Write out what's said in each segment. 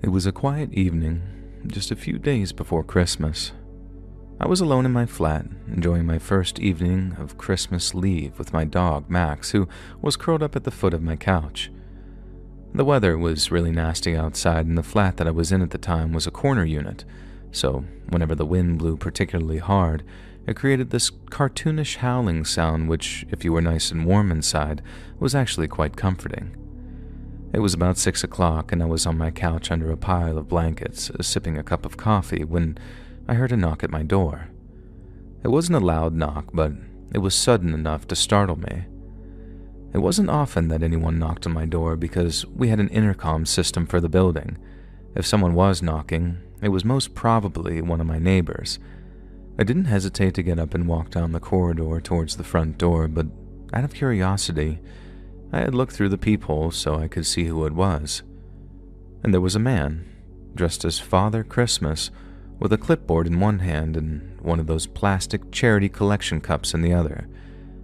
It was a quiet evening, just a few days before Christmas. I was alone in my flat, enjoying my first evening of Christmas leave with my dog, Max, who was curled up at the foot of my couch. The weather was really nasty outside, and the flat that I was in at the time was a corner unit, so whenever the wind blew particularly hard, it created this cartoonish howling sound which, if you were nice and warm inside, was actually quite comforting. It was about 6 o'clock, and I was on my couch under a pile of blankets, sipping a cup of coffee, when I heard a knock at my door. It wasn't a loud knock, but it was sudden enough to startle me. It wasn't often that anyone knocked on my door because we had an intercom system for the building. If someone was knocking, it was most probably one of my neighbors. I didn't hesitate to get up and walk down the corridor towards the front door, but out of curiosity, I had looked through the peephole so I could see who it was. And there was a man, dressed as Father Christmas, with a clipboard in one hand and one of those plastic charity collection cups in the other.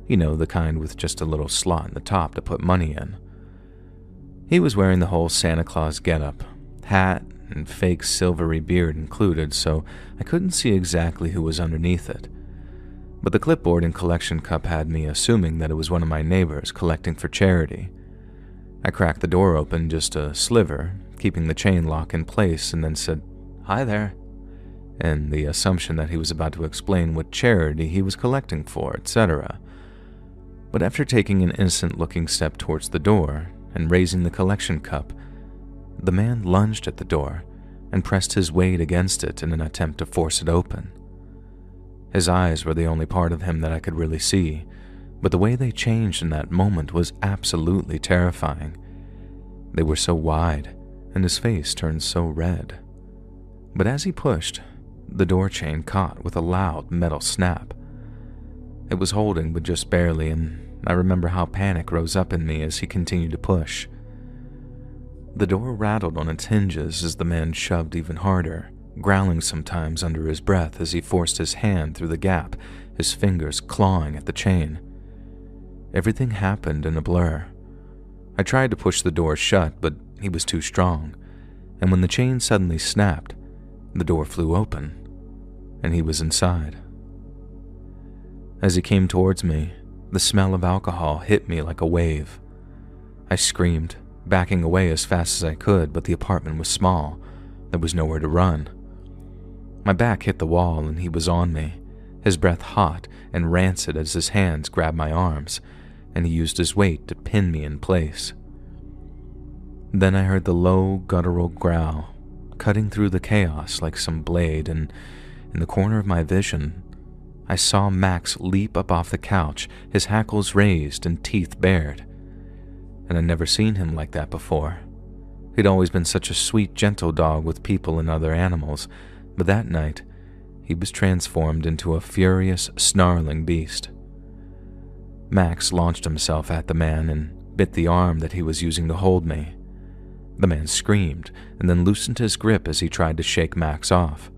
You know, the kind with just a little slot in the top to put money in. He was wearing the whole Santa Claus getup, hat and fake silvery beard included, so I couldn't see exactly who was underneath it. But the clipboard and collection cup had me assuming that it was one of my neighbors collecting for charity. I cracked the door open just a sliver, keeping the chain lock in place, and then said, "Hi there," in the assumption that he was about to explain what charity he was collecting for, etc. But after taking an innocent-looking step towards the door and raising the collection cup, the man lunged at the door and pressed his weight against it in an attempt to force it open. His eyes were the only part of him that I could really see, but the way they changed in that moment was absolutely terrifying. They were so wide, and his face turned so red. But as he pushed, the door chain caught with a loud metal snap. It was holding, but just barely, and I remember how panic rose up in me as he continued to push. The door rattled on its hinges as the man shoved even harder, growling sometimes under his breath as he forced his hand through the gap, his fingers clawing at the chain. Everything happened in a blur. I tried to push the door shut, but he was too strong, and when the chain suddenly snapped, the door flew open, and he was inside. As he came towards me, the smell of alcohol hit me like a wave. I screamed, backing away as fast as I could, but the apartment was small. There was nowhere to run. My back hit the wall and he was on me, his breath hot and rancid as his hands grabbed my arms, and he used his weight to pin me in place. Then I heard the low, guttural growl, cutting through the chaos like some blade, and in the corner of my vision, I saw Max leap up off the couch, his hackles raised and teeth bared. And I'd never seen him like that before. He'd always been such a sweet, gentle dog with people and other animals, but that night, he was transformed into a furious, snarling beast. Max launched himself at the man and bit the arm that he was using to hold me. The man screamed and then loosened his grip as he tried to shake Max off.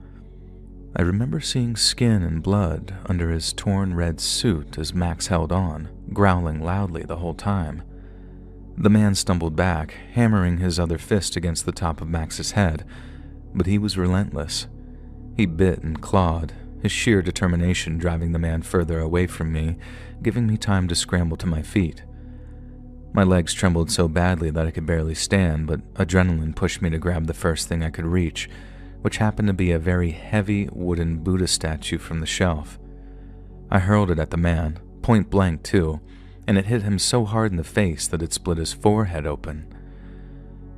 I remember seeing skin and blood under his torn red suit as Max held on, growling loudly the whole time. The man stumbled back, hammering his other fist against the top of Max's head, but he was relentless. He bit and clawed, his sheer determination driving the man further away from me, giving me time to scramble to my feet. My legs trembled so badly that I could barely stand, but adrenaline pushed me to grab the first thing I could reach, which happened to be a very heavy wooden Buddha statue from the shelf. I hurled it at the man, point blank too, and it hit him so hard in the face that it split his forehead open.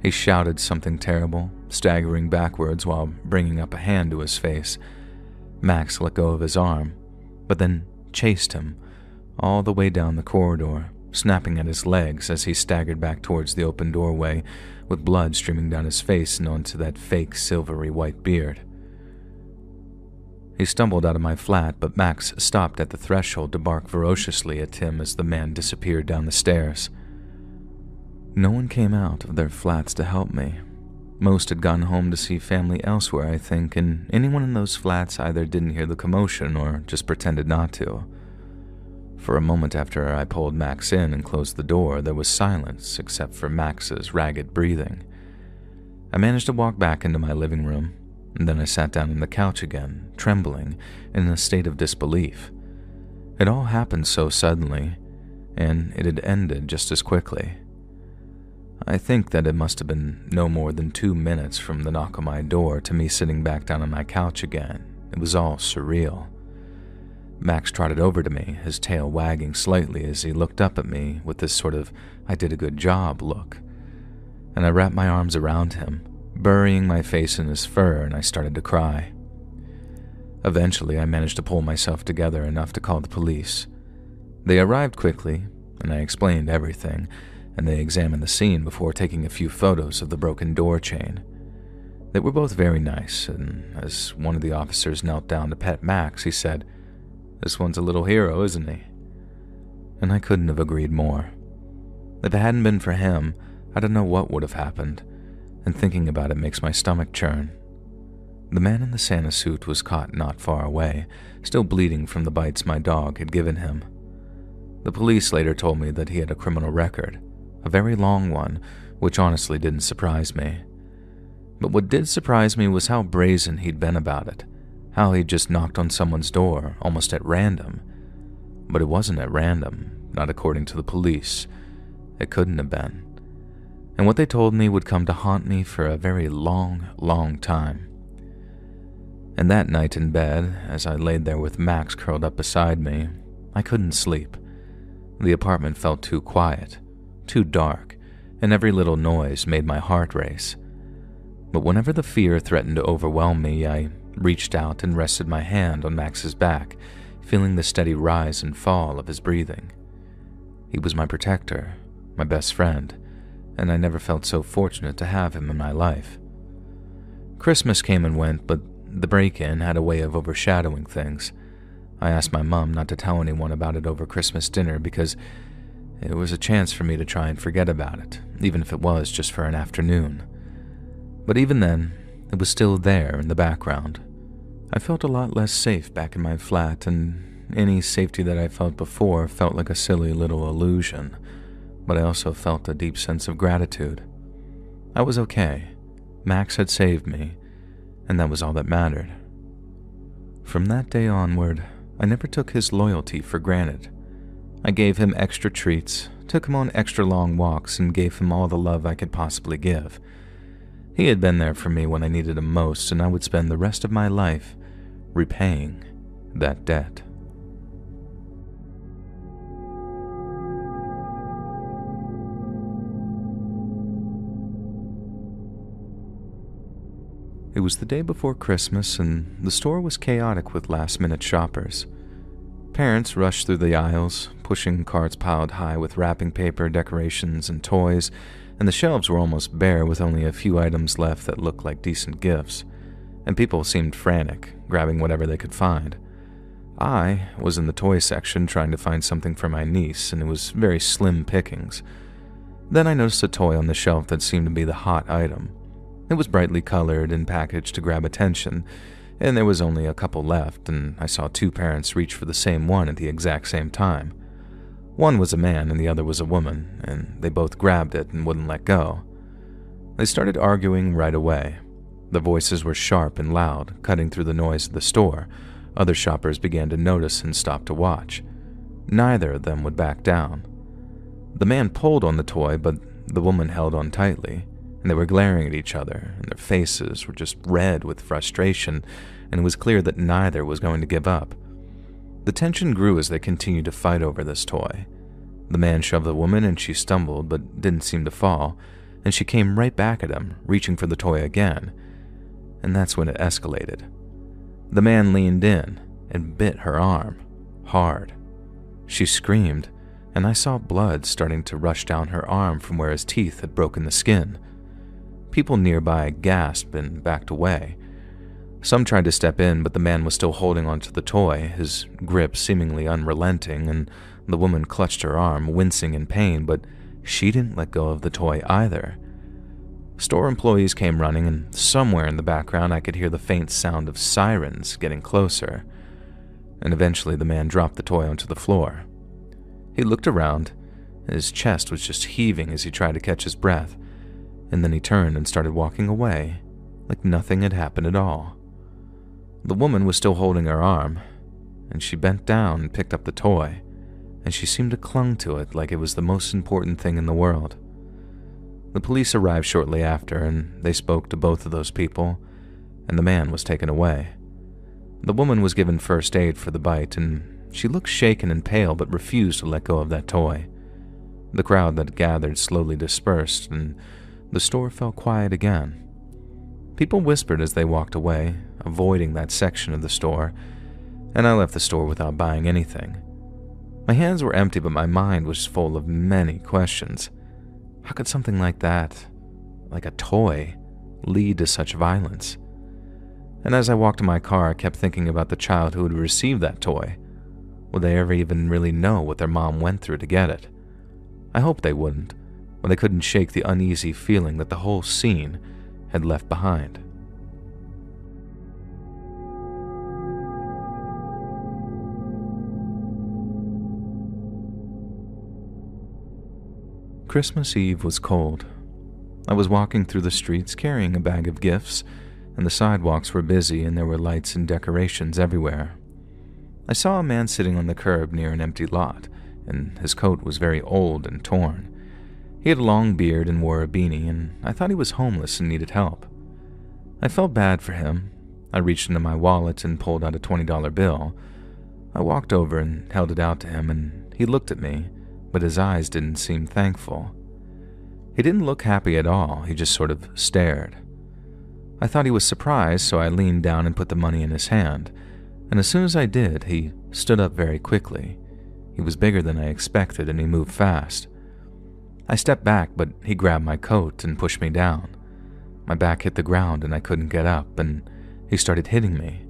He shouted something terrible, staggering backwards while bringing up a hand to his face. Max let go of his arm, but then chased him all the way down the corridor, snapping at his legs as he staggered back towards the open doorway, with blood streaming down his face and onto that fake silvery white beard. He stumbled out of my flat, but Max stopped at the threshold to bark ferociously at him as the man disappeared down the stairs. No one came out of their flats to help me. Most had gone home to see family elsewhere, I think, and anyone in those flats either didn't hear the commotion or just pretended not to. For a moment after I pulled Max in and closed the door, there was silence except for Max's ragged breathing. I managed to walk back into my living room, and then I sat down on the couch again, trembling and in a state of disbelief. It all happened so suddenly, and it had ended just as quickly. I think that it must have been no more than 2 minutes from the knock on my door to me sitting back down on my couch again. It was all surreal. Max trotted over to me, his tail wagging slightly as he looked up at me with this sort of "I did a good job" look. And I wrapped my arms around him, burying my face in his fur, and I started to cry. Eventually, I managed to pull myself together enough to call the police. They arrived quickly, and I explained everything, and they examined the scene before taking a few photos of the broken door chain. They were both very nice, and as one of the officers knelt down to pet Max, he said, "This one's a little hero, isn't he?" And I couldn't have agreed more. If it hadn't been for him, I don't know what would have happened, and thinking about it makes my stomach churn. The man in the Santa suit was caught not far away, still bleeding from the bites my dog had given him. The police later told me that he had a criminal record, a very long one, which honestly didn't surprise me. But what did surprise me was how brazen he'd been about it, how he'd just knocked on someone's door, almost at random. But it wasn't at random, not according to the police. It couldn't have been. And what they told me would come to haunt me for a very long, long time. And that night in bed, as I laid there with Max curled up beside me, I couldn't sleep. The apartment felt too quiet, too dark, and every little noise made my heart race. But whenever the fear threatened to overwhelm me, I reached out and rested my hand on Max's back, feeling the steady rise and fall of his breathing. He was my protector, my best friend, and I never felt so fortunate to have him in my life. Christmas came and went, but the break-in had a way of overshadowing things. I asked my mom not to tell anyone about it over Christmas dinner because it was a chance for me to try and forget about it, even if it was just for an afternoon. But even then, it was still there in the background. I felt a lot less safe back in my flat, and any safety that I felt before felt like a silly little illusion, but I also felt a deep sense of gratitude. I was okay. Max had saved me, and that was all that mattered. From that day onward, I never took his loyalty for granted. I gave him extra treats, took him on extra long walks, and gave him all the love I could possibly give. He had been there for me when I needed him most, and I would spend the rest of my life repaying that debt. It was the day before Christmas, and the store was chaotic with last-minute shoppers. Parents rushed through the aisles, pushing carts piled high with wrapping paper, decorations, and toys, and the shelves were almost bare with only a few items left that looked like decent gifts, and people seemed frantic, grabbing whatever they could find. I was in the toy section trying to find something for my niece, and it was very slim pickings. Then I noticed a toy on the shelf that seemed to be the hot item. It was brightly colored and packaged to grab attention, and there was only a couple left, and I saw two parents reach for the same one at the exact same time. One was a man and the other was a woman, and they both grabbed it and wouldn't let go. They started arguing right away. The voices were sharp and loud, cutting through the noise of the store. Other shoppers began to notice and stopped to watch. Neither of them would back down. The man pulled on the toy, but the woman held on tightly, and they were glaring at each other, and their faces were just red with frustration, and it was clear that neither was going to give up. The tension grew as they continued to fight over this toy. The man shoved the woman, and she stumbled but didn't seem to fall, and she came right back at him, reaching for the toy again. And that's when it escalated. The man leaned in and bit her arm, hard. She screamed, and I saw blood starting to rush down her arm from where his teeth had broken the skin. People nearby gasped and backed away. Some tried to step in, but the man was still holding onto the toy, his grip seemingly unrelenting, and the woman clutched her arm, wincing in pain, but she didn't let go of the toy either. Store employees came running, and somewhere in the background I could hear the faint sound of sirens getting closer. And eventually the man dropped the toy onto the floor. He looked around. His chest was just heaving as he tried to catch his breath, and then he turned and started walking away, like nothing had happened at all. The woman was still holding her arm, and she bent down and picked up the toy, and she seemed to clung to it like it was the most important thing in the world. The police arrived shortly after, and they spoke to both of those people, and the man was taken away. The woman was given first aid for the bite, and she looked shaken and pale but refused to let go of that toy. The crowd that gathered slowly dispersed, and the store fell quiet again. People whispered as they walked away, avoiding that section of the store, and I left the store without buying anything. My hands were empty, but my mind was full of many questions. How could something like that, like a toy, lead to such violence? And as I walked to my car, I kept thinking about the child who would receive that toy. Would they ever even really know what their mom went through to get it? I hoped they wouldn't, but I couldn't shake the uneasy feeling that the whole scene had left behind. Christmas Eve was cold. I was walking through the streets carrying a bag of gifts, and the sidewalks were busy and there were lights and decorations everywhere. I saw a man sitting on the curb near an empty lot, and his coat was very old and torn. He had a long beard and wore a beanie, and I thought he was homeless and needed help. I felt bad for him. I reached into my wallet and pulled out a $20 bill. I walked over and held it out to him, and he looked at me, but his eyes didn't seem thankful. He didn't look happy at all, he just sort of stared. I thought he was surprised, so I leaned down and put the money in his hand, and as soon as I did, he stood up very quickly. He was bigger than I expected, and he moved fast. I stepped back, but he grabbed my coat and pushed me down. My back hit the ground and I couldn't get up, and he started hitting me.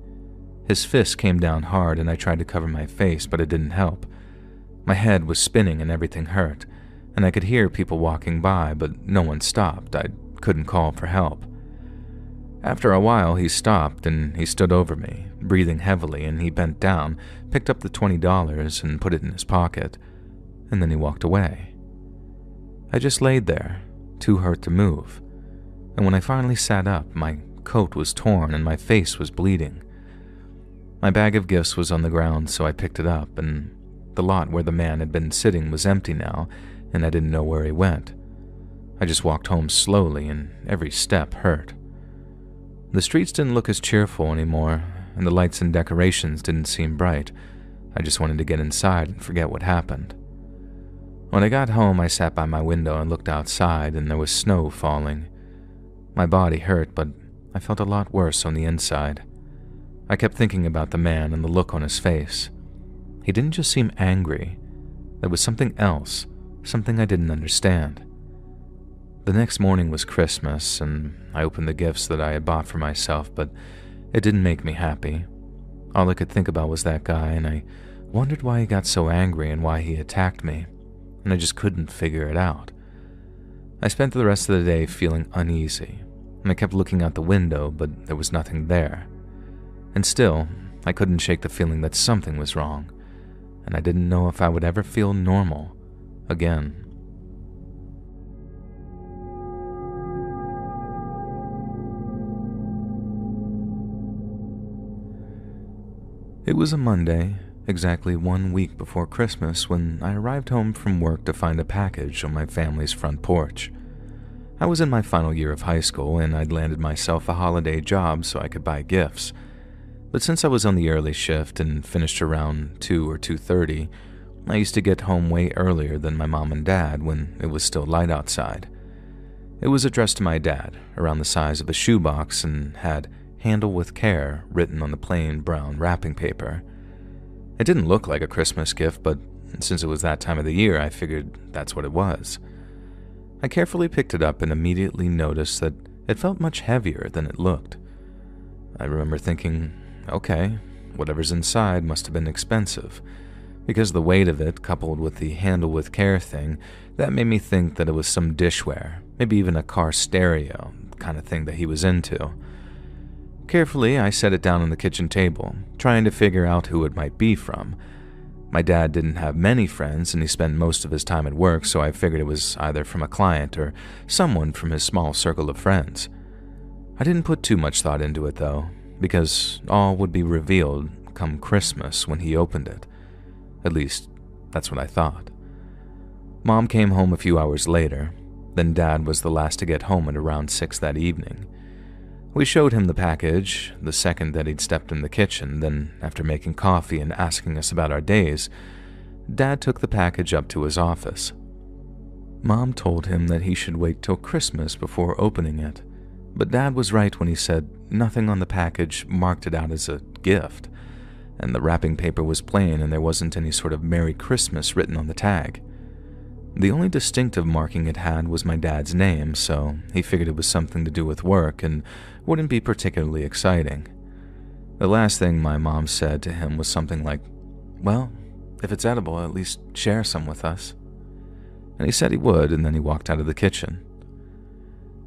His fist came down hard, and I tried to cover my face, but it didn't help. My head was spinning and everything hurt, and I could hear people walking by, but no one stopped. I couldn't call for help. After a while, he stopped and he stood over me, breathing heavily, and he bent down, picked up the $20 and put it in his pocket, and then he walked away. I just laid there, too hurt to move, and when I finally sat up, my coat was torn and my face was bleeding. My bag of gifts was on the ground, so I picked it up, and the lot where the man had been sitting was empty now, and I didn't know where he went. I just walked home slowly, and every step hurt. The streets didn't look as cheerful anymore, and the lights and decorations didn't seem bright. I just wanted to get inside and forget what happened. When I got home, I sat by my window and looked outside, and there was snow falling. My body hurt, but I felt a lot worse on the inside. I kept thinking about the man and the look on his face. He didn't just seem angry. There was something else, something I didn't understand. The next morning was Christmas, and I opened the gifts that I had bought for myself, but it didn't make me happy. All I could think about was that guy, and I wondered why he got so angry and why he attacked me, and I just couldn't figure it out. I spent the rest of the day feeling uneasy, and I kept looking out the window, but there was nothing there. And still, I couldn't shake the feeling that something was wrong, and I didn't know if I would ever feel normal again. It was a Monday, exactly 1 week before Christmas, when I arrived home from work to find a package on my family's front porch. I was in my final year of high school, and I'd landed myself a holiday job so I could buy gifts. But since I was on the early shift and finished around 2 or 2:30, I used to get home way earlier than my mom and dad when it was still light outside. It was addressed to my dad, around the size of a shoebox, and had "Handle with care" written on the plain brown wrapping paper. It didn't look like a Christmas gift, but since it was that time of the year, I figured that's what it was. I carefully picked it up and immediately noticed that it felt much heavier than it looked. I remember thinking, okay, whatever's inside must have been expensive, because the weight of it, coupled with the "Handle with care" thing, that made me think that it was some dishware, maybe even a car stereo, kind of thing that he was into. Carefully, I set it down on the kitchen table, trying to figure out who it might be from. My dad didn't have many friends and he spent most of his time at work, so I figured it was either from a client or someone from his small circle of friends. I didn't put too much thought into it though, because all would be revealed come Christmas when he opened it. At least, that's what I thought. Mom came home a few hours later, then Dad was the last to get home at around 6 that evening. We showed him the package the second that he'd stepped in the kitchen, then after making coffee and asking us about our days, Dad took the package up to his office. Mom told him that he should wait till Christmas before opening it, but Dad was right when he said nothing on the package marked it out as a gift, and the wrapping paper was plain and there wasn't any sort of Merry Christmas written on the tag. The only distinctive marking it had was my dad's name, so he figured it was something to do with work and wouldn't be particularly exciting. The last thing my mom said to him was something like, "Well, if it's edible, at least share some with us." And he said he would, and then he walked out of the kitchen.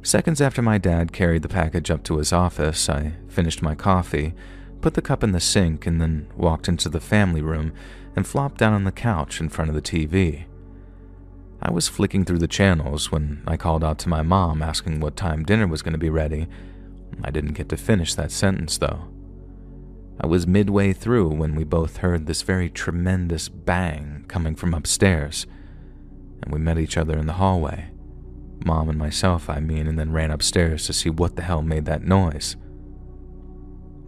Seconds after my dad carried the package up to his office, I finished my coffee, put the cup in the sink, and then walked into the family room and flopped down on the couch in front of the TV. I was flicking through the channels when I called out to my mom asking what time dinner was going to be ready. I didn't get to finish that sentence, though. I was midway through when we both heard this very tremendous bang coming from upstairs, and we met each other in the hallway. Mom and myself, I mean, and then ran upstairs to see what the hell made that noise.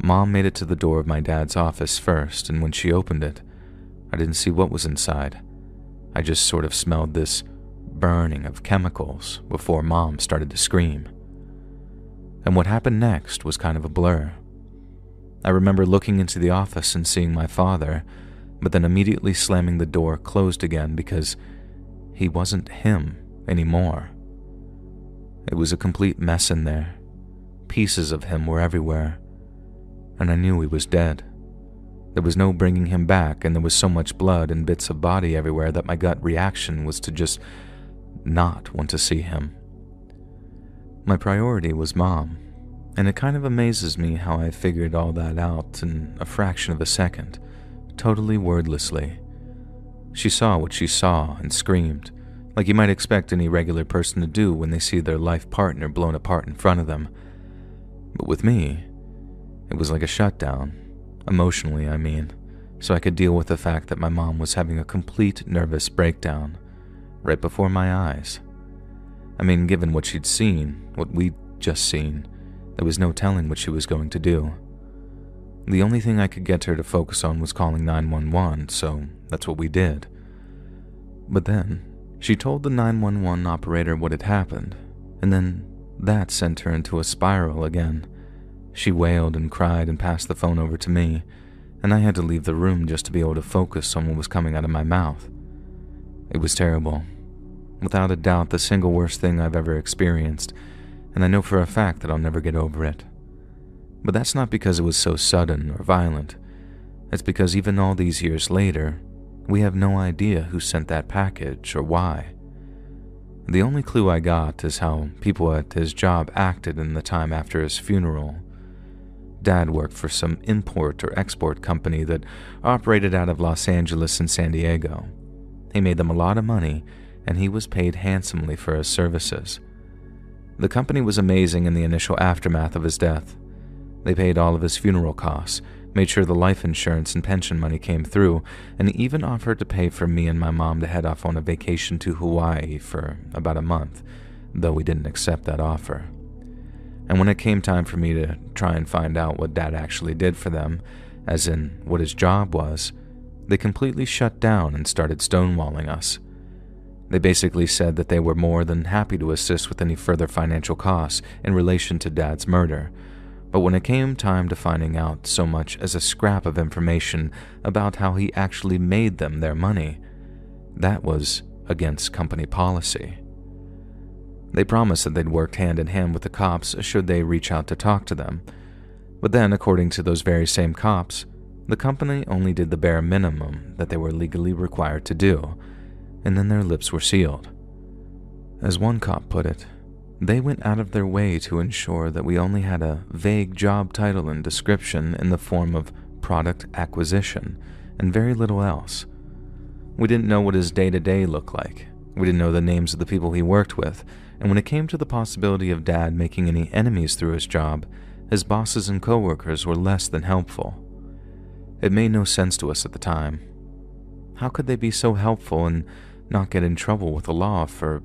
Mom made it to the door of my dad's office first, and when she opened it, I didn't see what was inside. I just sort of smelled this burning of chemicals before Mom started to scream. And what happened next was kind of a blur. I remember looking into the office and seeing my father, but then immediately slamming the door closed again because he wasn't him anymore. It was a complete mess in there. Pieces of him were everywhere, and I knew he was dead. There was no bringing him back, and there was so much blood and bits of body everywhere that my gut reaction was to just not want to see him. My priority was Mom, and it kind of amazes me how I figured all that out in a fraction of a second, totally wordlessly. She saw what she saw and screamed, like you might expect any regular person to do when they see their life partner blown apart in front of them. But with me, it was like a shutdown. Emotionally, I mean, so I could deal with the fact that my mom was having a complete nervous breakdown right before my eyes. I mean, given what she'd seen, what we'd just seen, there was no telling what she was going to do. The only thing I could get her to focus on was calling 911, so that's what we did. But then, she told the 911 operator what had happened, and then that sent her into a spiral again. She wailed and cried and passed the phone over to me, and I had to leave the room just to be able to focus on what was coming out of my mouth. It was terrible. Without a doubt, the single worst thing I've ever experienced, and I know for a fact that I'll never get over it. But that's not because it was so sudden or violent. It's because even all these years later, we have no idea who sent that package or why. The only clue I got is how people at his job acted in the time after his funeral. Dad worked for some import or export company that operated out of Los Angeles and San Diego. He made them a lot of money, and he was paid handsomely for his services. The company was amazing in the initial aftermath of his death. They paid all of his funeral costs, made sure the life insurance and pension money came through, and even offered to pay for me and my mom to head off on a vacation to Hawaii for about a month, though we didn't accept that offer. And when it came time for me to try and find out what Dad actually did for them, as in what his job was, they completely shut down and started stonewalling us. They basically said that they were more than happy to assist with any further financial costs in relation to Dad's murder, but when it came time to finding out so much as a scrap of information about how he actually made them their money, that was against company policy. They promised that they'd worked hand in hand with the cops should they reach out to talk to them, but then, according to those very same cops, the company only did the bare minimum that they were legally required to do, and then their lips were sealed. As one cop put it, they went out of their way to ensure that we only had a vague job title and description in the form of product acquisition and very little else, We didn't know what his day-to-day looked like. We didn't know the names of the people he worked with, and when it came to the possibility of Dad making any enemies through his job, his bosses and coworkers were less than helpful. It made no sense to us at the time. How could they be so helpful and not get in trouble with the law for,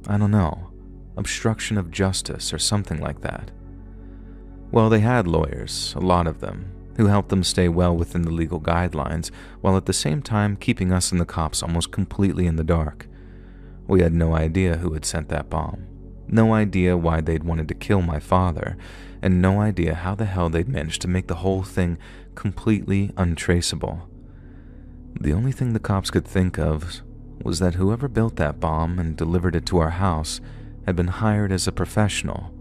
I don't know, obstruction of justice or something like that? Well, they had lawyers, a lot of them, who helped them stay well within the legal guidelines, while at the same time keeping us and the cops almost completely in the dark. We had no idea who had sent that bomb, no idea why they'd wanted to kill my father, and no idea how the hell they'd managed to make the whole thing completely untraceable. The only thing the cops could think of was that whoever built that bomb and delivered it to our house had been hired as a professional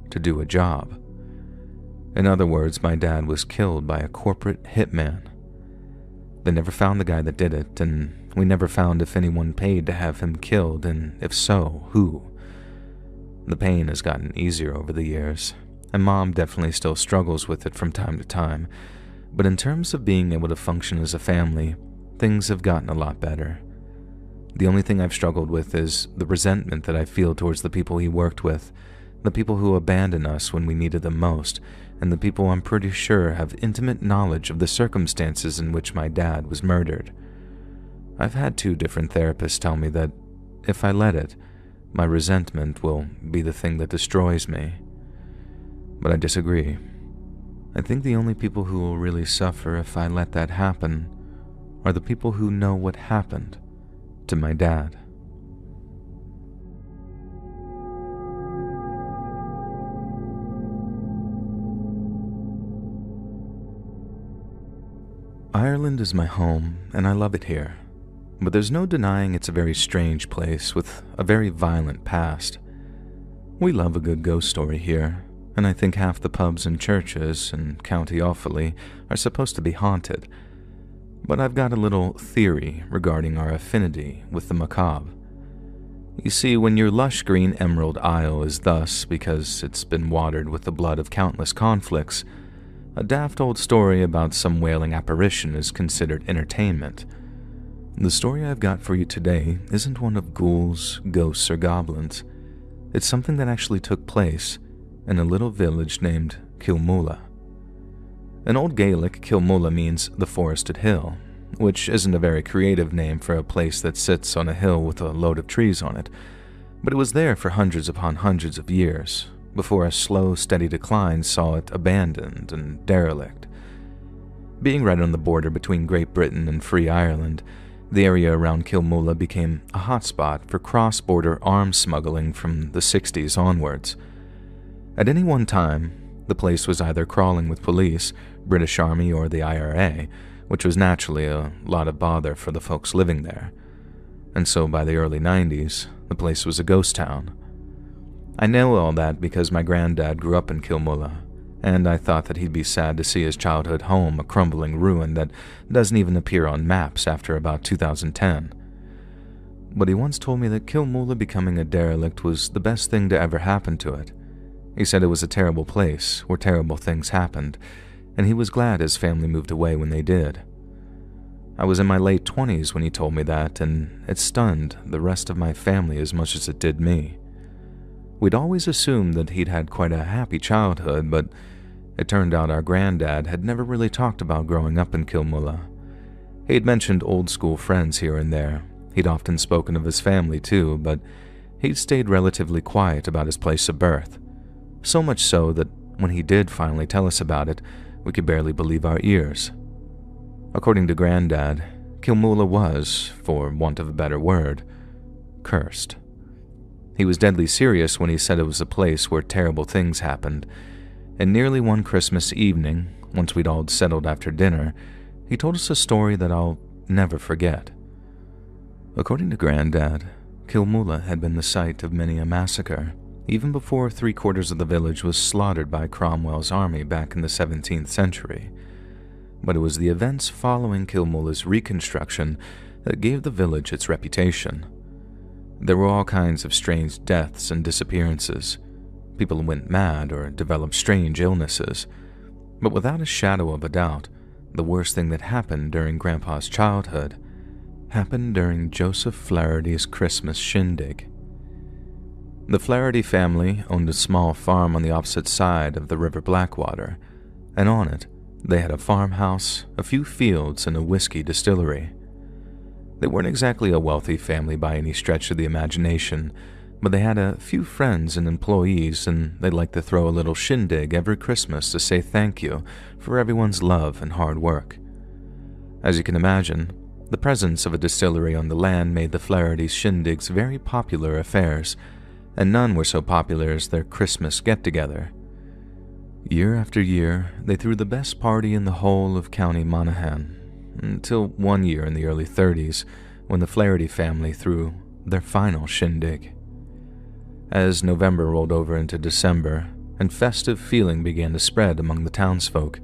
to do a job. In other words, my dad was killed by a corporate hitman. They never found the guy that did it, and we never found if anyone paid to have him killed, and if so, who. The pain has gotten easier over the years, and Mom definitely still struggles with it from time to time, but in terms of being able to function as a family, things have gotten a lot better. The only thing I've struggled with is the resentment that I feel towards the people he worked with, the people who abandoned us when we needed them most, and the people I'm pretty sure have intimate knowledge of the circumstances in which my dad was murdered. I've had 2 different therapists tell me that, if I let it, my resentment will be the thing that destroys me. But I disagree. I think the only people who will really suffer if I let that happen are the people who know what happened to my dad. Ireland is my home, and I love it here. But there's no denying it's a very strange place with a very violent past. We love a good ghost story here, and I think half the pubs and churches in County Offaly are supposed to be haunted. But I've got a little theory regarding our affinity with the macabre. You see, when your lush green emerald isle is thus because it's been watered with the blood of countless conflicts, a daft old story about some wailing apparition is considered entertainment. The story I've got for you today isn't one of ghouls, ghosts, or goblins. It's something that actually took place in a little village named Kilmoola. In Old Gaelic, Kilmoola means the forested hill, which isn't a very creative name for a place that sits on a hill with a load of trees on it, but it was there for hundreds upon hundreds of years, before a slow, steady decline saw it abandoned and derelict. Being right on the border between Great Britain and Free Ireland, the area around Kilmoola became a hotspot for cross-border arms smuggling from the 60s onwards. At any one time, the place was either crawling with police, British Army, or the IRA, which was naturally a lot of bother for the folks living there. And so by the early 90s, the place was a ghost town. I know all that because my granddad grew up in Kilmoola, and I thought that he'd be sad to see his childhood home a crumbling ruin that doesn't even appear on maps after about 2010. But he once told me that Kilmoola becoming a derelict was the best thing to ever happen to it. He said it was a terrible place where terrible things happened, and he was glad his family moved away when they did. I was in my late 20s when he told me that, and it stunned the rest of my family as much as it did me. We'd always assumed that he'd had quite a happy childhood, but it turned out our granddad had never really talked about growing up in Kilmoola. He'd mentioned old school friends here and there. He'd often spoken of his family too, but he'd stayed relatively quiet about his place of birth. So much so that when he did finally tell us about it, we could barely believe our ears. According to Granddad, Kilmoola was, for want of a better word, cursed. He was deadly serious when he said it was a place where terrible things happened, and nearly one Christmas evening, once we'd all settled after dinner, he told us a story that I'll never forget. According to Granddad, Kilmoola had been the site of many a massacre, even before 3/4 of the village was slaughtered by Cromwell's army back in the 17th century. But it was the events following Kilmoola's reconstruction that gave the village its reputation. There were all kinds of strange deaths and disappearances. People went mad or developed strange illnesses. But without a shadow of a doubt, the worst thing that happened during Grandpa's childhood happened during Joseph Flaherty's Christmas shindig. The Flaherty family owned a small farm on the opposite side of the River Blackwater, and on it, they had a farmhouse, a few fields, and a whiskey distillery. They weren't exactly a wealthy family by any stretch of the imagination, but they had a few friends and employees, and they liked to throw a little shindig every Christmas to say thank you for everyone's love and hard work. As you can imagine, the presence of a distillery on the land made the Flaherty's shindigs very popular affairs, and none were so popular as their Christmas get-together. Year after year, they threw the best party in the whole of County Monaghan, until one year in the early 30s, when the Flaherty family threw their final shindig. As November rolled over into December, and festive feeling began to spread among the townsfolk,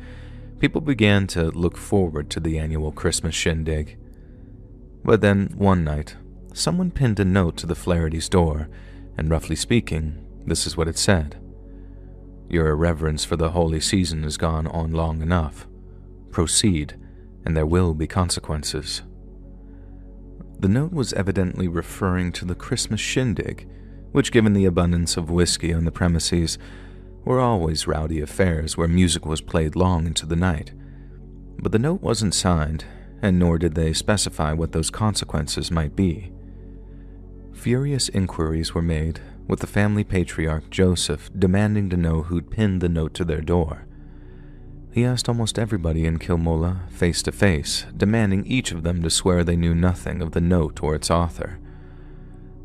people began to look forward to the annual Christmas shindig. But then, one night, someone pinned a note to the Flaherty's door, and roughly speaking, this is what it said: "Your irreverence for the holy season has gone on long enough. Proceed, and there will be consequences." The note was evidently referring to the Christmas shindig, which, given the abundance of whiskey on the premises, were always rowdy affairs where music was played long into the night. But the note wasn't signed, and nor did they specify what those consequences might be. Furious inquiries were made, with the family patriarch Joseph demanding to know who'd pinned the note to their door. He asked almost everybody in Kilmola face to face, demanding each of them to swear they knew nothing of the note or its author.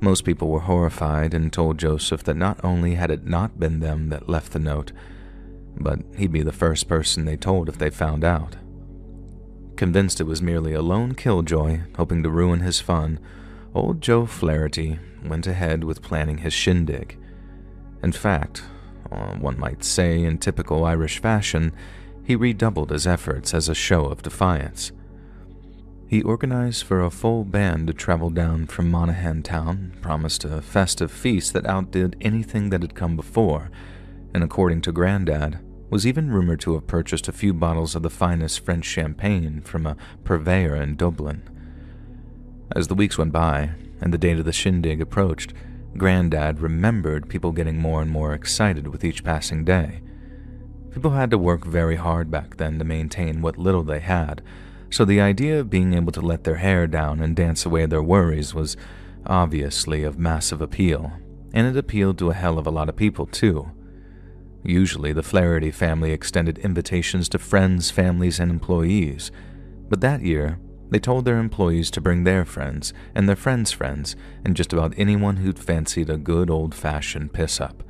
Most people were horrified and told Joseph that not only had it not been them that left the note, but he'd be the first person they told if they found out. Convinced it was merely a lone killjoy hoping to ruin his fun, old Joe Flaherty went ahead with planning his shindig. In fact, one might say in typical Irish fashion, he redoubled his efforts as a show of defiance. He organized for a full band to travel down from Monaghan town, promised a festive feast that outdid anything that had come before, and according to Grandad, was even rumored to have purchased a few bottles of the finest French champagne from a purveyor in Dublin. As the weeks went by, and the date of the shindig approached, Grandad remembered people getting more and more excited with each passing day. People had to work very hard back then to maintain what little they had, so the idea of being able to let their hair down and dance away their worries was obviously of massive appeal, and it appealed to a hell of a lot of people too. Usually the Flaherty family extended invitations to friends, families, and employees, but that year they told their employees to bring their friends and their friends' friends and just about anyone who'd fancied a good old-fashioned piss-up.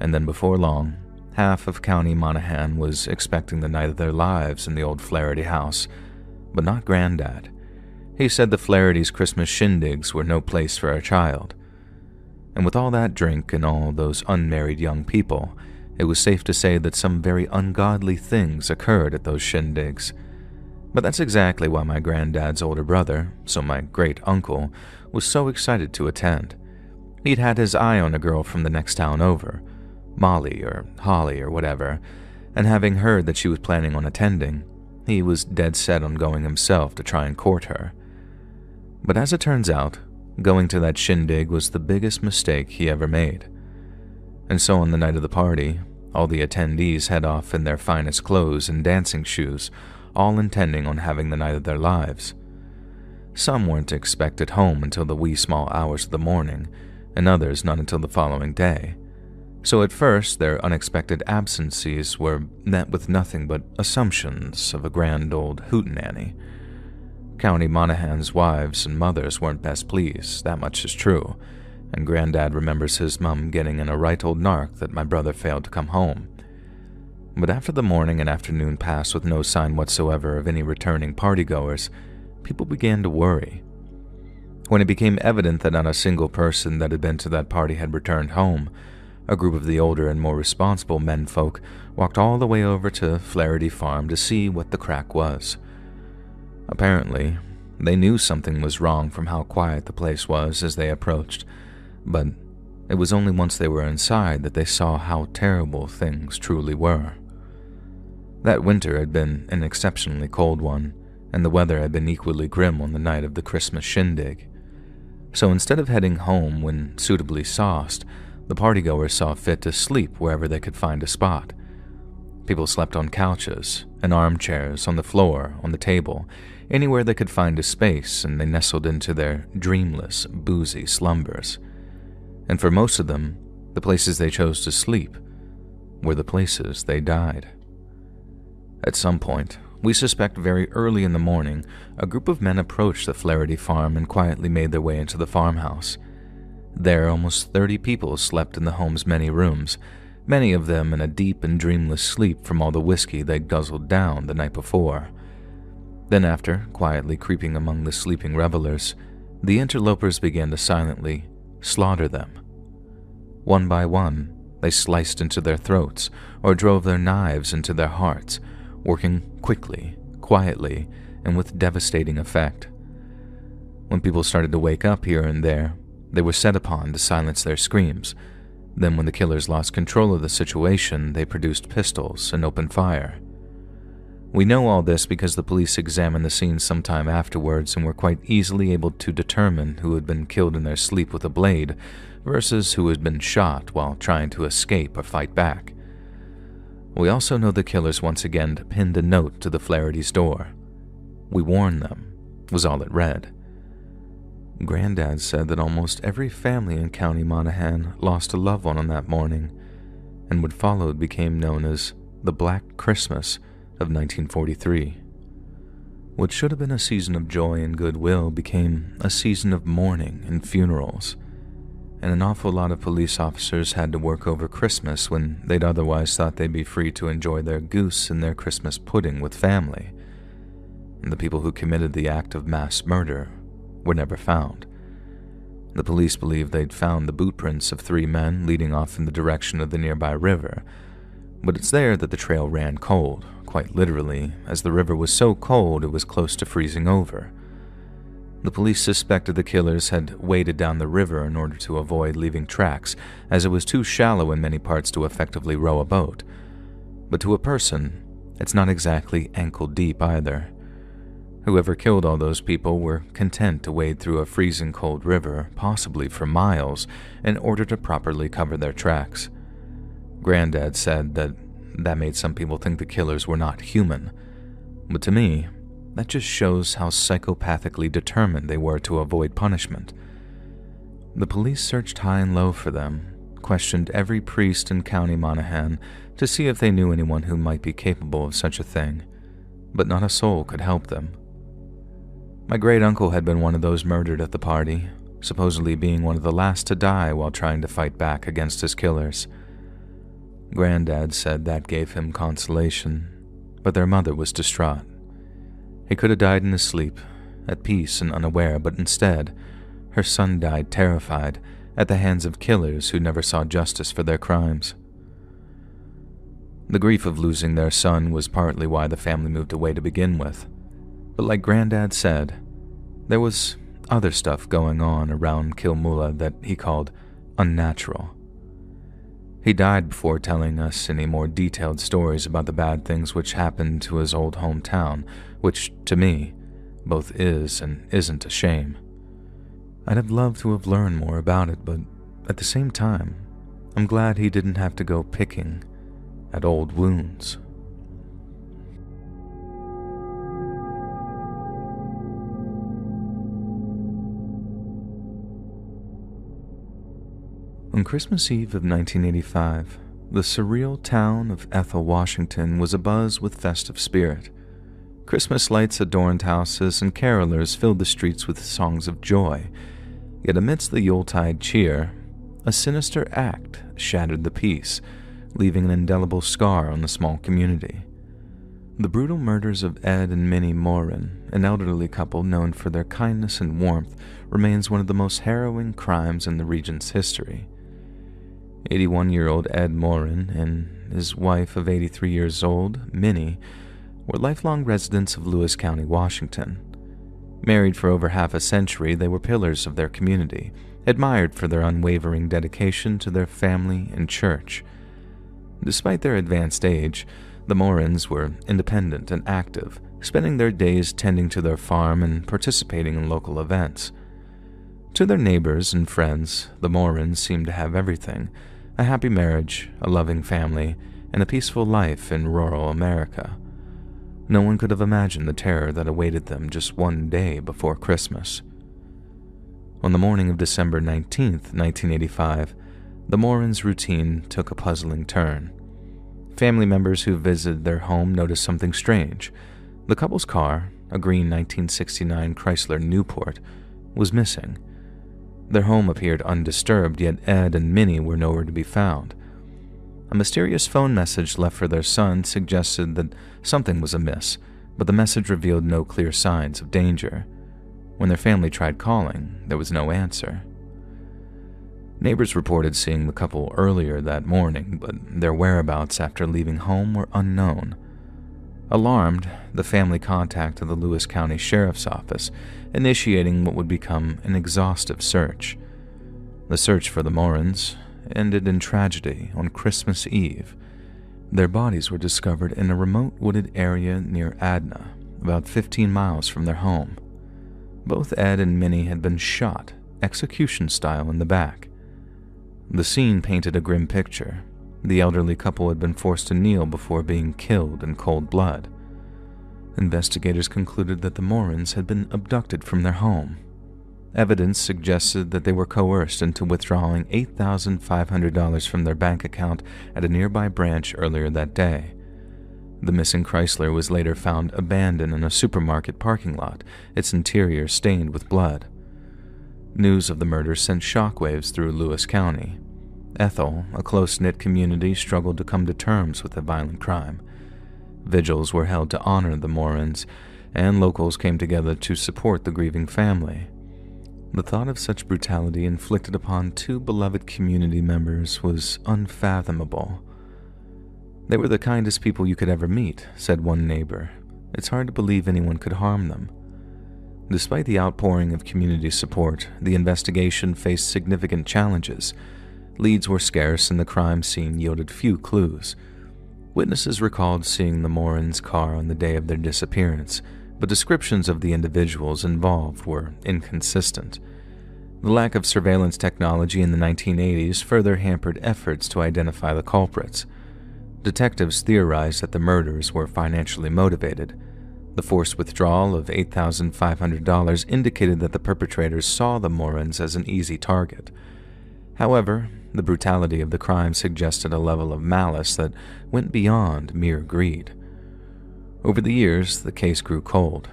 And then before long, half of County Monaghan was expecting the night of their lives in the old Flaherty house, but not Grandad. He said the Flaherty's Christmas shindigs were no place for a child. And with all that drink and all those unmarried young people, it was safe to say that some very ungodly things occurred at those shindigs. But that's exactly why my granddad's older brother, so my great-uncle, was so excited to attend. He'd had his eye on a girl from the next town over, Molly or Holly or whatever, and having heard that she was planning on attending, he was dead set on going himself to try and court her. But as it turns out, going to that shindig was the biggest mistake he ever made. And so on the night of the party, all the attendees head off in their finest clothes and dancing shoes, all intending on having the night of their lives. Some weren't expected home until the wee small hours of the morning, and others not until the following day. So at first, their unexpected absences were met with nothing but assumptions of a grand old hootenanny. County Monaghan's wives and mothers weren't best pleased, that much is true, and Grandad remembers his mum getting in a right old nark that my brother failed to come home. But after the morning and afternoon passed with no sign whatsoever of any returning partygoers, people began to worry. When it became evident that not a single person that had been to that party had returned home, a group of the older and more responsible menfolk walked all the way over to Flaherty Farm to see what the crack was. Apparently, they knew something was wrong from how quiet the place was as they approached, but it was only once they were inside that they saw how terrible things truly were. That winter had been an exceptionally cold one, and the weather had been equally grim on the night of the Christmas shindig. So instead of heading home when suitably sauced, the partygoers saw fit to sleep wherever they could find a spot. People slept on couches and armchairs, on the floor, on the table, anywhere they could find a space, and they nestled into their dreamless, boozy slumbers. And for most of them, the places they chose to sleep were the places they died. At some point, we suspect very early in the morning, a group of men approached the Flaherty farm and quietly made their way into the farmhouse. There, almost 30 people slept in the home's many rooms, many of them in a deep and dreamless sleep from all the whiskey they'd guzzled down the night before. Then after, quietly creeping among the sleeping revelers, the interlopers began to silently slaughter them. One by one, they sliced into their throats or drove their knives into their hearts, working quickly, quietly, and with devastating effect. When people started to wake up here and there, they were set upon to silence their screams. Then when the killers lost control of the situation, they produced pistols and opened fire. We know all this because the police examined the scene sometime afterwards and were quite easily able to determine who had been killed in their sleep with a blade versus who had been shot while trying to escape or fight back. We also know the killers once again pinned a note to the Flaherty's door. "We warn them," was all it read. Granddad said that almost every family in County Monaghan lost a loved one on that morning, and what followed became known as the Black Christmas of 1943. What should have been a season of joy and goodwill became a season of mourning and funerals, and an awful lot of police officers had to work over Christmas when they'd otherwise thought they'd be free to enjoy their goose and their Christmas pudding with family. And the people who committed the act of mass murder were never found. The police believed they'd found the boot prints of 3 men leading off in the direction of the nearby river, but it's there that the trail ran cold, quite literally, as the river was so cold it was close to freezing over. The police suspected the killers had waded down the river in order to avoid leaving tracks, as it was too shallow in many parts to effectively row a boat. But to a person, it's not exactly ankle deep either. Whoever killed all those people were content to wade through a freezing cold river, possibly for miles, in order to properly cover their tracks. Granddad said that made some people think the killers were not human, but to me, that just shows how psychopathically determined they were to avoid punishment. The police searched high and low for them, questioned every priest in County Monaghan to see if they knew anyone who might be capable of such a thing, but not a soul could help them. My great-uncle had been one of those murdered at the party, supposedly being one of the last to die while trying to fight back against his killers. Granddad said that gave him consolation, but their mother was distraught. He could have died in his sleep, at peace and unaware, but instead, her son died terrified at the hands of killers who never saw justice for their crimes. The grief of losing their son was partly why the family moved away to begin with. But like Granddad said, there was other stuff going on around Kilmoola that he called unnatural. He died before telling us any more detailed stories about the bad things which happened to his old hometown, which, to me, both is and isn't a shame. I'd have loved to have learned more about it, but at the same time, I'm glad he didn't have to go picking at old wounds. On Christmas Eve of 1985, the surreal town of Ethel, Washington was abuzz with festive spirit. Christmas lights adorned houses and carolers filled the streets with songs of joy. Yet amidst the Yuletide cheer, a sinister act shattered the peace, leaving an indelible scar on the small community. The brutal murders of Ed and Minnie Morin, an elderly couple known for their kindness and warmth, remains one of the most harrowing crimes in the region's history. 81-year-old Ed Morin and his wife of 83 years old, Minnie, were lifelong residents of Lewis County, Washington. Married for over half a century, they were pillars of their community, admired for their unwavering dedication to their family and church. Despite their advanced age, the Morins were independent and active, spending their days tending to their farm and participating in local events. To their neighbors and friends, the Morans seemed to have everything: a happy marriage, a loving family, and a peaceful life in rural America. No one could have imagined the terror that awaited them just one day before Christmas. On the morning of December 19th, 1985, the Morans' routine took a puzzling turn. Family members who visited their home noticed something strange. The couple's car, a green 1969 Chrysler Newport, was missing. Their home appeared undisturbed, yet Ed and Minnie were nowhere to be found. A mysterious phone message left for their son suggested that something was amiss, but the message revealed no clear signs of danger. When their family tried calling, there was no answer. Neighbors reported seeing the couple earlier that morning, but their whereabouts after leaving home were unknown. Alarmed, the family contacted the Lewis County Sheriff's Office, initiating what would become an exhaustive search. The search for the Morans ended in tragedy on Christmas Eve. Their bodies were discovered in a remote wooded area near Adna, about 15 miles from their home. Both Ed and Minnie had been shot, execution style, in the back. The scene painted a grim picture. The elderly couple had been forced to kneel before being killed in cold blood. Investigators concluded that the Morans had been abducted from their home. Evidence suggested that they were coerced into withdrawing $8,500 from their bank account at a nearby branch earlier that day. The missing Chrysler was later found abandoned in a supermarket parking lot, its interior stained with blood. News of the murder sent shockwaves through Lewis County. Ethel, a close-knit community, struggled to come to terms with the violent crime. Vigils were held to honor the Morans, and locals came together to support the grieving family. The thought of such brutality inflicted upon two beloved community members was unfathomable. "They were the kindest people you could ever meet," said one neighbor. "It's hard to believe anyone could harm them." Despite the outpouring of community support, the investigation faced significant challenges. Leads were scarce and the crime scene yielded few clues. Witnesses recalled seeing the Morans' car on the day of their disappearance, but descriptions of the individuals involved were inconsistent. The lack of surveillance technology in the 1980s further hampered efforts to identify the culprits. Detectives theorized that the murders were financially motivated. The forced withdrawal of $8,500 indicated that the perpetrators saw the Morans as an easy target. However, the brutality of the crime suggested a level of malice that went beyond mere greed. Over the years, the case grew cold,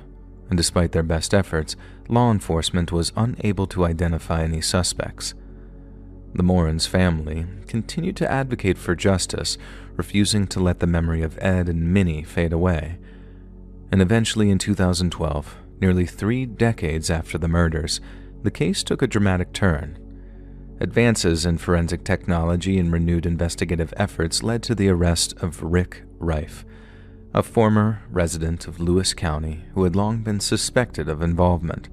and despite their best efforts, law enforcement was unable to identify any suspects. The Morans' family continued to advocate for justice, refusing to let the memory of Ed and Minnie fade away. And eventually in 2012, nearly 3 decades after the murders, the case took a dramatic turn. Advances in forensic technology and renewed investigative efforts led to the arrest of Rick Rife, a former resident of Lewis County who had long been suspected of involvement.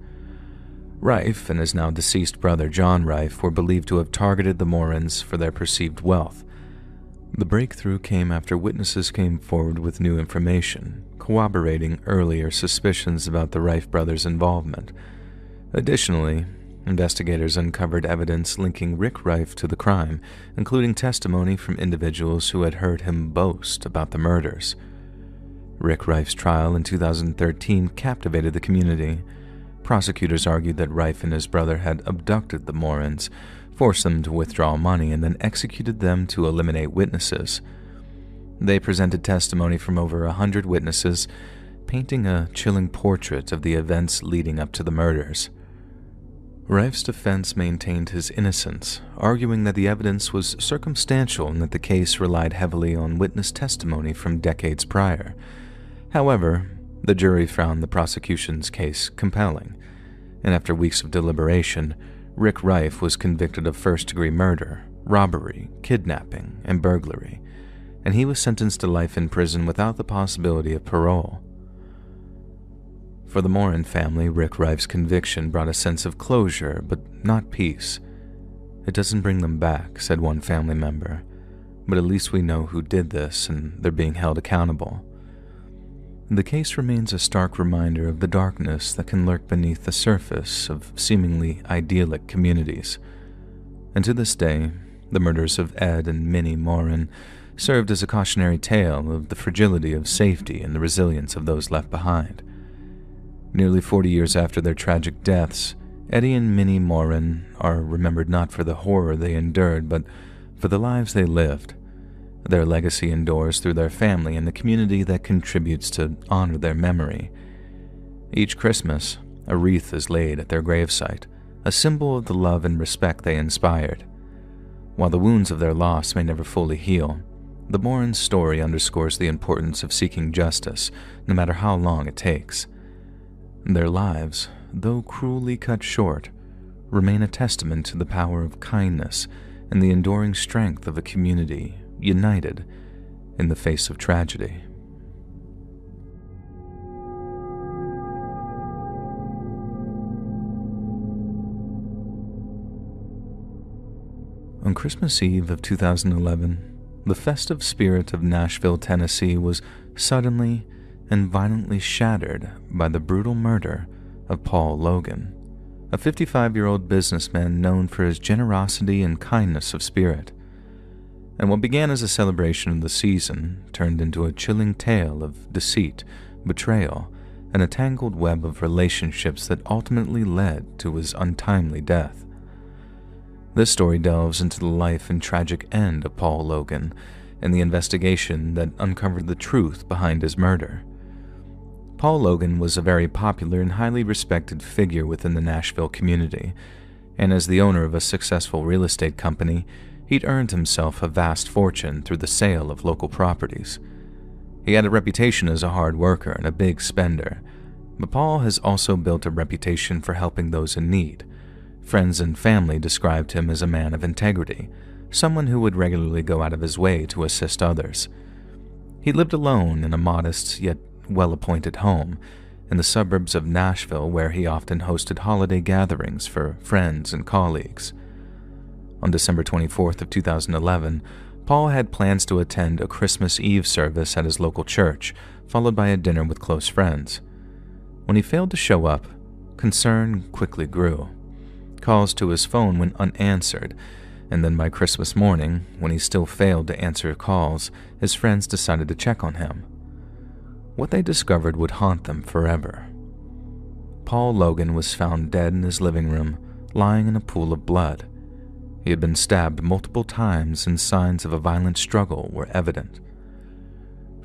Rife and his now deceased brother John Rife were believed to have targeted the Morans for their perceived wealth. The breakthrough came after witnesses came forward with new information, corroborating earlier suspicions about the Rife brothers' involvement. Additionally, investigators uncovered evidence linking Rick Rife to the crime, including testimony from individuals who had heard him boast about the murders. Rick Rife's trial in 2013 captivated the community. Prosecutors argued that Rife and his brother had abducted the Morans, forced them to withdraw money, and then executed them to eliminate witnesses. They presented testimony from over 100 witnesses, painting a chilling portrait of the events leading up to the murders. Rife's defense maintained his innocence, arguing that the evidence was circumstantial and that the case relied heavily on witness testimony from decades prior. However, the jury found the prosecution's case compelling, and after weeks of deliberation, Rick Rife was convicted of first-degree murder, robbery, kidnapping, and burglary, and he was sentenced to life in prison without the possibility of parole. For the Moran family, Rick Rife's conviction brought a sense of closure, but not peace. "It doesn't bring them back," said one family member, "but at least we know who did this and they're being held accountable." The case remains a stark reminder of the darkness that can lurk beneath the surface of seemingly idyllic communities. And to this day, the murders of Ed and Minnie Morin served as a cautionary tale of the fragility of safety and the resilience of those left behind. Nearly 40 years after their tragic deaths, Eddie and Minnie Morin are remembered not for the horror they endured, but for the lives they lived. Their legacy endures through their family and the community that contributes to honor their memory. Each Christmas, a wreath is laid at their gravesite, a symbol of the love and respect they inspired. While the wounds of their loss may never fully heal, the Morin's story underscores the importance of seeking justice, no matter how long it takes. Their lives, though cruelly cut short, remain a testament to the power of kindness and the enduring strength of a community united in the face of tragedy. On Christmas Eve of 2011, the festive spirit of Nashville, Tennessee was suddenly and violently shattered by the brutal murder of Paul Logan, a 55-year-old businessman known for his generosity and kindness of spirit. And what began as a celebration of the season turned into a chilling tale of deceit, betrayal, and a tangled web of relationships that ultimately led to his untimely death. This story delves into the life and tragic end of Paul Logan and the investigation that uncovered the truth behind his murder. Paul Logan was a very popular and highly respected figure within the Nashville community, and as the owner of a successful real estate company, he'd earned himself a vast fortune through the sale of local properties. He had a reputation as a hard worker and a big spender, but Paul has also built a reputation for helping those in need. Friends and family described him as a man of integrity, someone who would regularly go out of his way to assist others. He lived alone in a modest yet well-appointed home in the suburbs of Nashville, where he often hosted holiday gatherings for friends and colleagues. On December 24th of 2011, Paul had plans to attend a Christmas Eve service at his local church, followed by a dinner with close friends. When he failed to show up, concern quickly grew. Calls to his phone went unanswered, and then by Christmas morning, when he still failed to answer calls, his friends decided to check on him. What they discovered would haunt them forever. Paul Logan was found dead in his living room, lying in a pool of blood. He had been stabbed multiple times, and signs of a violent struggle were evident.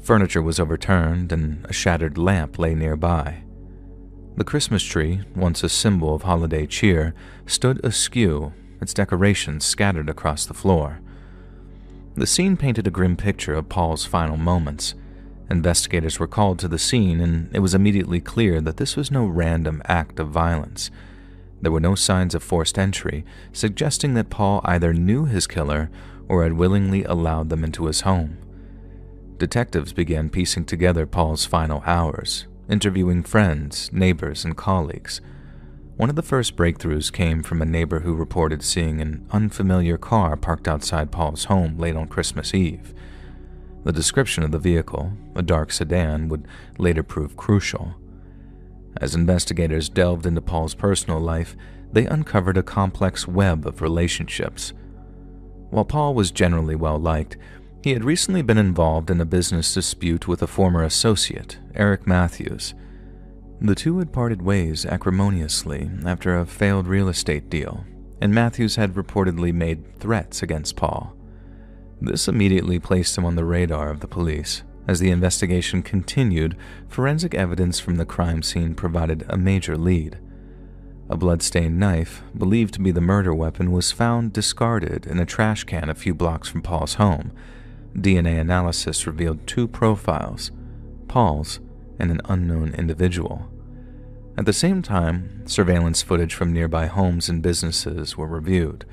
Furniture was overturned, and a shattered lamp lay nearby. The Christmas tree, once a symbol of holiday cheer, stood askew, its decorations scattered across the floor. The scene painted a grim picture of Paul's final moments. Investigators were called to the scene, and it was immediately clear that this was no random act of violence. There were no signs of forced entry, suggesting that Paul either knew his killer or had willingly allowed them into his home. Detectives began piecing together Paul's final hours, interviewing friends, neighbors, and colleagues. One of the first breakthroughs came from a neighbor who reported seeing an unfamiliar car parked outside Paul's home late on Christmas Eve. The description of the vehicle, a dark sedan, would later prove crucial. As investigators delved into Paul's personal life, they uncovered a complex web of relationships. While Paul was generally well-liked, he had recently been involved in a business dispute with a former associate, Eric Matthews. The two had parted ways acrimoniously after a failed real estate deal, and Matthews had reportedly made threats against Paul. This immediately placed him on the radar of the police. As the investigation continued, forensic evidence from the crime scene provided a major lead. A blood-stained knife, believed to be the murder weapon, was found discarded in a trash can a few blocks from Paul's home. DNA analysis revealed two profiles, Paul's and an unknown individual. At the same time, surveillance footage from nearby homes and businesses were reviewed.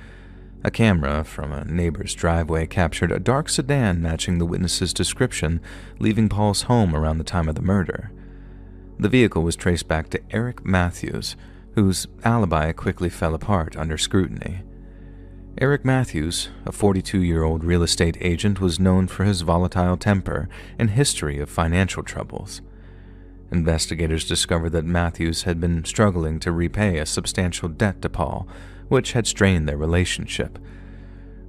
A camera from a neighbor's driveway captured a dark sedan matching the witness's description, leaving Paul's home around the time of the murder. The vehicle was traced back to Eric Matthews, whose alibi quickly fell apart under scrutiny. Eric Matthews, a 42-year-old real estate agent, was known for his volatile temper and history of financial troubles. Investigators discovered that Matthews had been struggling to repay a substantial debt to Paul, which had strained their relationship.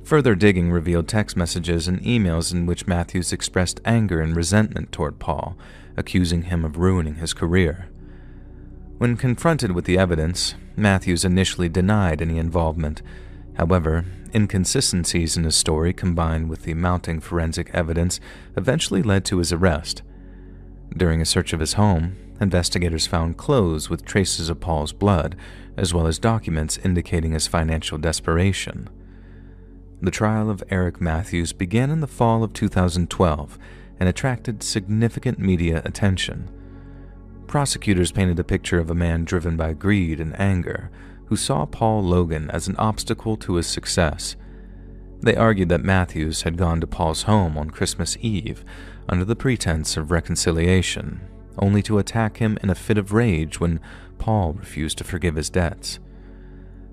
Further digging revealed text messages and emails in which Matthews expressed anger and resentment toward Paul, accusing him of ruining his career. When confronted with the evidence, Matthews initially denied any involvement. However, inconsistencies in his story combined with the mounting forensic evidence eventually led to his arrest. During a search of his home, investigators found clothes with traces of Paul's blood, as well as documents indicating his financial desperation. The trial of Eric Matthews began in the fall of 2012 and attracted significant media attention. Prosecutors painted a picture of a man driven by greed and anger, who saw Paul Logan as an obstacle to his success. They argued that Matthews had gone to Paul's home on Christmas Eve under the pretense of reconciliation, only to attack him in a fit of rage when Paul refused to forgive his debts.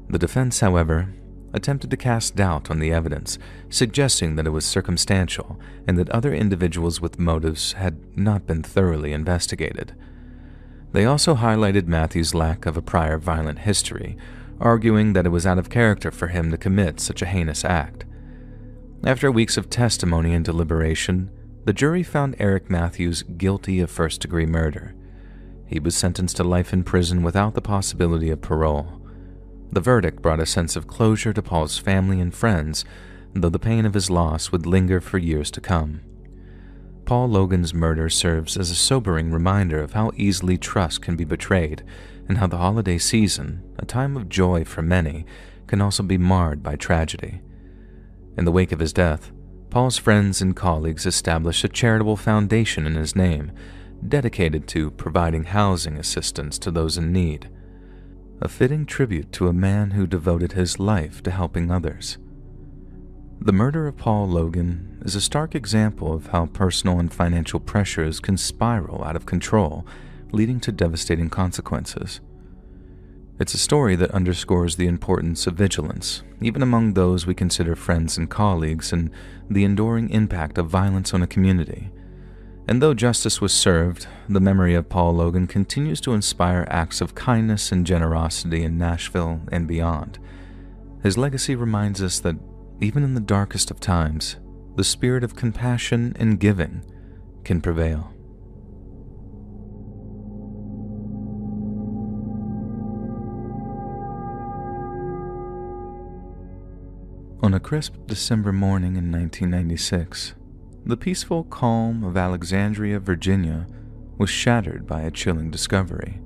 The defense, however, attempted to cast doubt on the evidence, suggesting that it was circumstantial and that other individuals with motives had not been thoroughly investigated. They also highlighted Matthews' lack of a prior violent history, arguing that it was out of character for him to commit such a heinous act. After weeks of testimony and deliberation, the jury found Eric Matthews guilty of first-degree murder. He was sentenced to life in prison without the possibility of parole. The verdict brought a sense of closure to Paul's family and friends, though the pain of his loss would linger for years to come. Paul Logan's murder serves as a sobering reminder of how easily trust can be betrayed and how the holiday season, a time of joy for many, can also be marred by tragedy. In the wake of his death, Paul's friends and colleagues established a charitable foundation in his name, dedicated to providing housing assistance to those in need. A fitting tribute to a man who devoted his life to helping others. The murder of Paul Logan is a stark example of how personal and financial pressures can spiral out of control, leading to devastating consequences. It's a story that underscores the importance of vigilance, even among those we consider friends and colleagues, and the enduring impact of violence on a community. And though justice was served, the memory of Paul Logan continues to inspire acts of kindness and generosity in Nashville and beyond. His legacy reminds us that, even in the darkest of times, the spirit of compassion and giving can prevail. On a crisp December morning in 1996, the peaceful calm of Alexandria, Virginia, was shattered by a chilling discovery.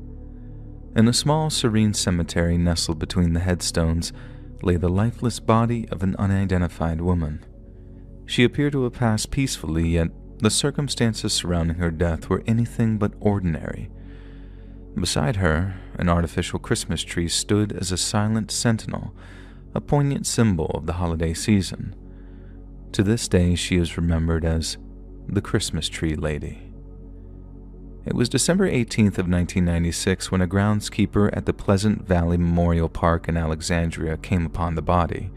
In a small, serene cemetery nestled between the headstones lay the lifeless body of an unidentified woman. She appeared to have passed peacefully, yet the circumstances surrounding her death were anything but ordinary. Beside her, an artificial Christmas tree stood as a silent sentinel, a poignant symbol of the holiday season. To this day, she is remembered as the Christmas Tree Lady. It was December 18th of 1996 when a groundskeeper at the Pleasant Valley Memorial Park in Alexandria came upon the body.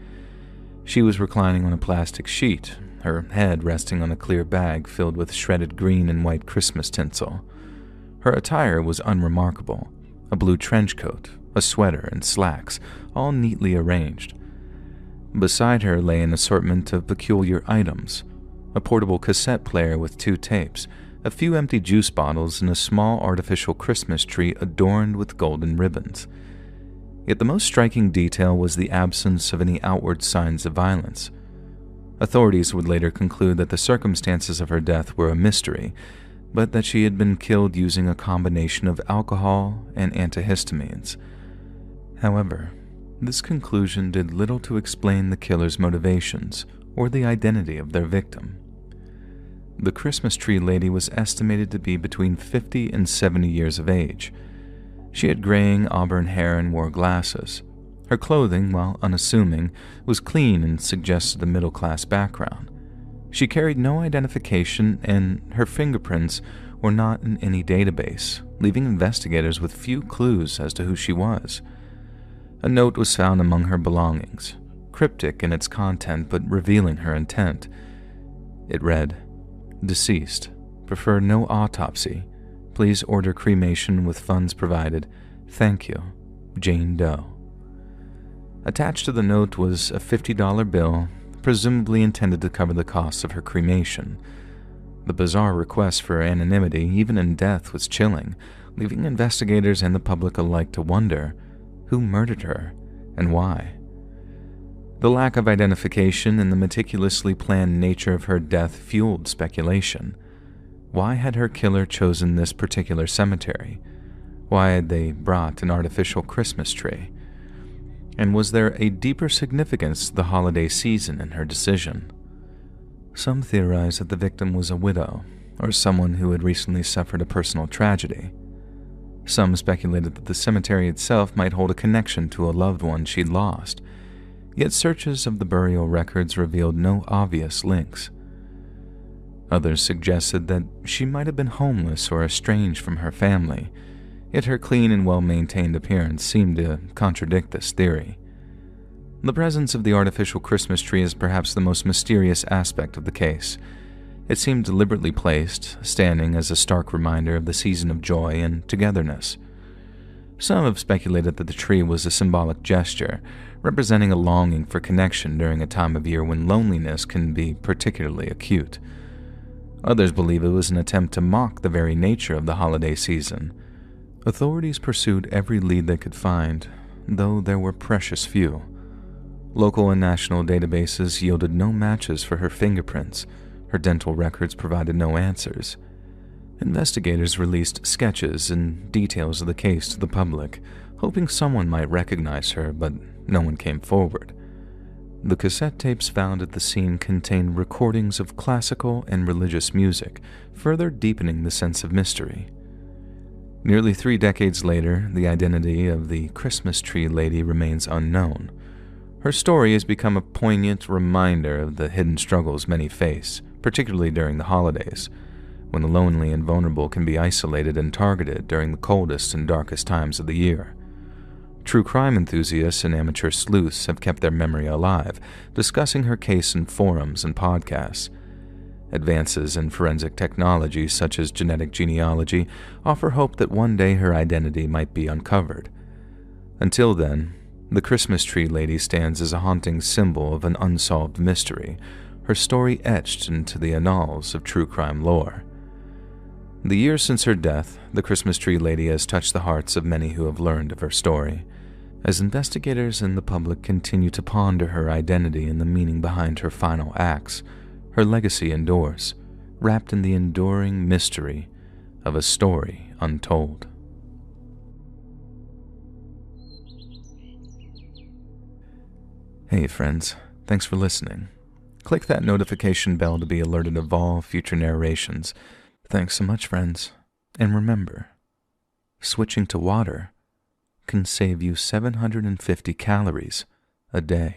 She was reclining on a plastic sheet, her head resting on a clear bag filled with shredded green and white Christmas tinsel. Her attire was unremarkable: a blue trench coat, a sweater, and slacks, all neatly arranged. Beside her lay an assortment of peculiar items: a portable cassette player with 2 tapes, a few empty juice bottles, and a small artificial Christmas tree adorned with golden ribbons. Yet the most striking detail was the absence of any outward signs of violence. Authorities would later conclude that the circumstances of her death were a mystery, but that she had been killed using a combination of alcohol and antihistamines. However, this conclusion did little to explain the killer's motivations or the identity of their victim. The Christmas Tree Lady was estimated to be between 50 and 70 years of age. She had graying auburn hair and wore glasses. Her clothing, while unassuming, was clean and suggested a middle-class background. She carried no identification, and her fingerprints were not in any database, leaving investigators with few clues as to who she was. A note was found among her belongings, cryptic in its content but revealing her intent. It read, "Deceased. Prefer no autopsy. Please order cremation with funds provided. Thank you, Jane Doe. Attached to the note was a $50 bill, presumably intended to cover the costs of her cremation. The bizarre request for anonymity, even in death, was chilling, leaving investigators and the public alike to wonder who murdered her and why. The lack of identification and the meticulously planned nature of her death fueled speculation. Why had her killer chosen this particular cemetery? Why had they brought an artificial Christmas tree? And was there a deeper significance to the holiday season in her decision? Some theorized that the victim was a widow, or someone who had recently suffered a personal tragedy. Some speculated that the cemetery itself might hold a connection to a loved one she'd lost, yet searches of the burial records revealed no obvious links. Others suggested that she might have been homeless or estranged from her family, yet her clean and well-maintained appearance seemed to contradict this theory. The presence of the artificial Christmas tree is perhaps the most mysterious aspect of the case. It seemed deliberately placed, standing as a stark reminder of the season of joy and togetherness. Some have speculated that the tree was a symbolic gesture, representing a longing for connection during a time of year when loneliness can be particularly acute. Others believe it was an attempt to mock the very nature of the holiday season. Authorities pursued every lead they could find, though there were precious few. Local and national databases yielded no matches for her fingerprints. Her dental records provided no answers. Investigators released sketches and details of the case to the public, hoping someone might recognize her, but no one came forward. The cassette tapes found at the scene contained recordings of classical and religious music, further deepening the sense of mystery. Nearly 3 decades later, the identity of the Christmas tree lady remains unknown. Her story has become a poignant reminder of the hidden struggles many face, particularly during the holidays, when the lonely and vulnerable can be isolated and targeted during the coldest and darkest times of the year. True crime enthusiasts and amateur sleuths have kept their memory alive, discussing her case in forums and podcasts. Advances in forensic technology such as genetic genealogy offer hope that one day her identity might be uncovered. Until then, the Christmas tree lady stands as a haunting symbol of an unsolved mystery, her story etched into the annals of true crime lore. The years since her death, the Christmas tree lady has touched the hearts of many who have learned of her story. As investigators and the public continue to ponder her identity and the meaning behind her final acts, her legacy endures, wrapped in the enduring mystery of a story untold. Hey friends, thanks for listening. Click that notification bell to be alerted of all future narrations. Thanks so much, friends. And remember, switching to water can save you 750 calories a day.